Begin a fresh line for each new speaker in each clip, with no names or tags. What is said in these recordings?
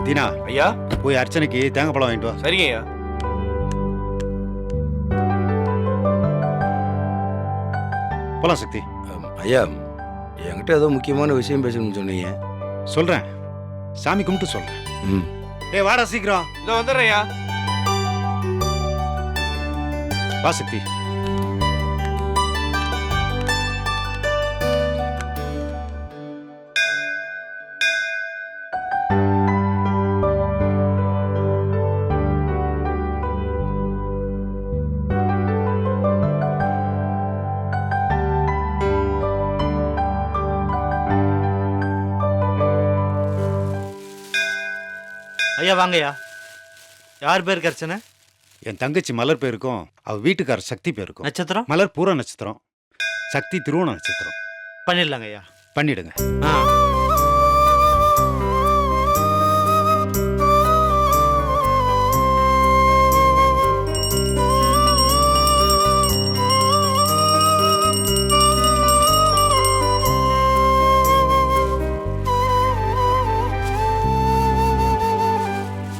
தீனா
ஐயா.
போய் அர்ச்சனைக்கு தேங்காய் பழம் வாங்கிட்டு வா.
சரிங்க ஐயா.
போலாம் சக்தி.
ஐயா, என்கிட்ட ஏதோ முக்கியமான விஷயம் பேசணும்னு சொன்னீங்க.
சொல்றேன், சாமி கும்பிட்டு சொல்றேன்.
ம்.
டேய் வாடா சீக்கிரம்.
இதோ வந்துடுறேன் ஐயா.
வா சக்தி.
ஐயா வாங்கய்யா. யார் பேருக்கு அர்ச்சனை?
என் தங்கச்சி மலர் பேருக்கும் அவ வீட்டுக்காரர் சக்தி பேருக்கும்.
நட்சத்திரம்?
மலர் பூர நட்சத்திரம், சக்தி திருவோண நட்சத்திரம்.
பண்ணிடலாங்க ஐயா.
பண்ணிடுங்க.
ஆ.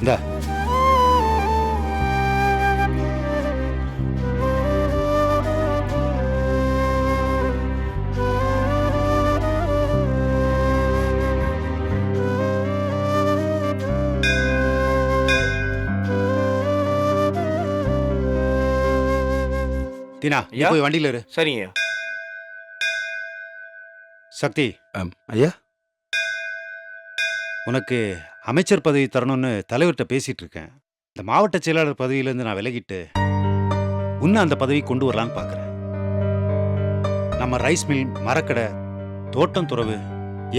இந்தா. தீனா நீ
ஐயா.
போய் வண்டியில இரு.
சரிங்க ஐயா.
சக்தி,
ஐயா,
உனக்கு அமைச்சர் பதவி தரணும்னு தலைவர்கிட்ட பேசிட்டு இருக்கேன். இந்த மாவட்ட செயலாளர் பதவியிலேருந்து நான் விலகிட்டு உன்னை அந்த பதவி கொண்டு வரலான்னு பார்க்குறேன். நம்ம ரைஸ் மில், மரக்கடை, தோட்டம் துறவு,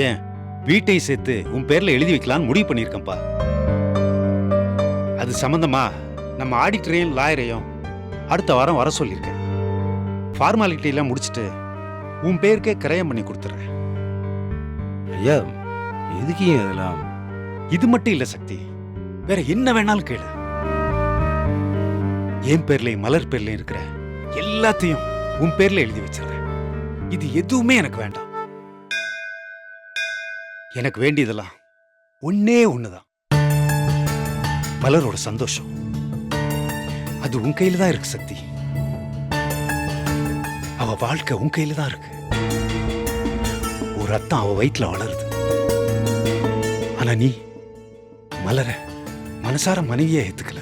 ஏன் வீட்டையும் சேர்த்து உன் பேர்ல எழுதி வைக்கலான்னு முடிவு பண்ணியிருக்கேன்ப்பா. அது சம்பந்தமா நம்ம ஆடிட்டரையும் லாயரையும் அடுத்த வாரம் வர சொல்லியிருக்கேன். ஃபார்மாலிட்டி எல்லாம் முடிச்சுட்டு உன் பேருக்கே கிரயம் பண்ணி கொடுத்துட்றேன்.
ஐயா, எதுக்கு இதெல்லாம்?
இது மட்டும் இல்ல சக்தி, வேற என்ன வேணாலும் கேளு. என் பேர்லயும் மலர் பேர்லயும் இருக்கிற எல்லாத்தையும் உன் பேர்ல எழுதி வச்சிடுறேன். இது எதுவுமே எனக்கு வேண்டாம். எனக்கு வேண்டியதெல்லாம் ஒன்னே ஒண்ணுதான், மலரோட சந்தோஷம். அது உன் கையில தான் இருக்கு சக்தி. அவ வாழ்க்கை உன் கையில தான் இருக்கு. ஒரு ரத்தம் அவ வயிற்றுல வளருது. ஆனா நீ மலர மனசார மனைவியே ஏத்துக்கல.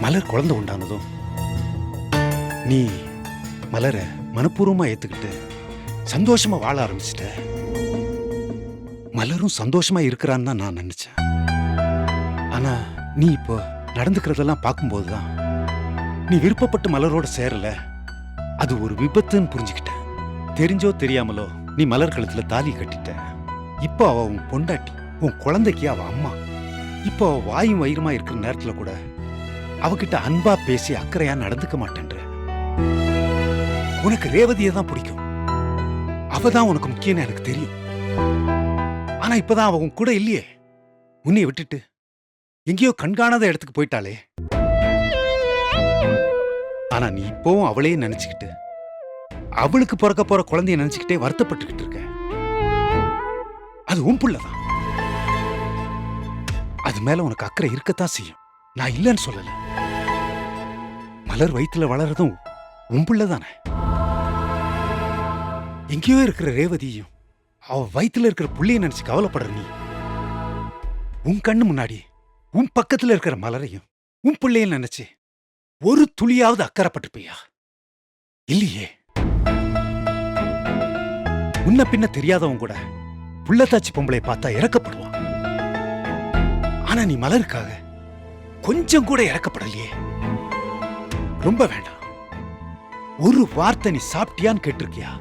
மலர் குழந்தை உண்டானதும் நீ மலர மனப்பூர்வமா ஏத்துக்கிட்டு சந்தோஷமா வாழ ஆரம்பிச்சிட்ட. மலரும் சந்தோஷமா இருக்கிறான்னு தான் நான் நினைச்சேன். ஆனா நீ இப்போ நடந்துக்கிறதெல்லாம் பார்க்கும்போதுதான் நீ விருப்பப்பட்டு மலரோட சேரல, அது ஒரு விபத்துன்னு புரிஞ்சுக்கிட்ட. தெரிஞ்சோ தெரியாமலோ நீ மலர் கழுத்துல தாலி கட்டிட்ட. இப்போ அவ உன் பொண்டாட்டி, உன் குழந்தைக்கு அவ அம்மா. இப்போ அவ வாயும் வயிறுமா இருக்கிற நேரத்துல கூட அவகிட்ட அன்பா பேசி அக்கறையா நடந்துக்க மாட்டேன்ற. உனக்கு ரேவதியை தான் பிடிக்கும், அவதான் உனக்கு முக்கியம்னு எனக்கு தெரியும். ஆனா இப்பதான் அவ உன் கூட இல்லையே, உன்னைய விட்டுட்டு எங்கேயோ கண்காணாத இடத்துக்கு போயிட்டாளே. ஆனா நீ இப்பவும் அவளையே நினைச்சுக்கிட்டு அவளுக்கு பிறக்க போற குழந்தைய நினைச்சுக்கிட்டே வருத்தப்பட்டுக்கிட்டு இருக்க. அது உன் புள்ளதான். அது மேல உனக்கு அக்கறை இருக்கத்தான் செய்யும், நான் இல்லைன்னு சொல்லல. மலர் வயிற்றுல வளர்றதும் உன் புள்ளதானே. எங்கேயோ இருக்கிற ரேவதியும் அவ வயிற்றுல இருக்கிற புள்ளைய நினைச்சு கவலைப்படுற நீ, உன் கண்ணு முன்னாடி உன் பக்கத்துல இருக்கிற மலரையும் உன் பிள்ளைய நினைச்சு ஒரு துளியாவது அக்கறைப்பட்டிருப்பியா? இல்லையே. முன்ன பின்ன தெரியாதவன் கூட புள்ளத்தாச்சி பொம்பளை பார்த்தா இறக்கப்படுவான். ஆனா நீ மலருக்காக கொஞ்சம் கூட இறக்கப்படலையே. ரொம்ப வேண்டாம், ஒரு வார்த்தை நீ சாப்பிட்டியான்னு கேட்டிருக்கியா?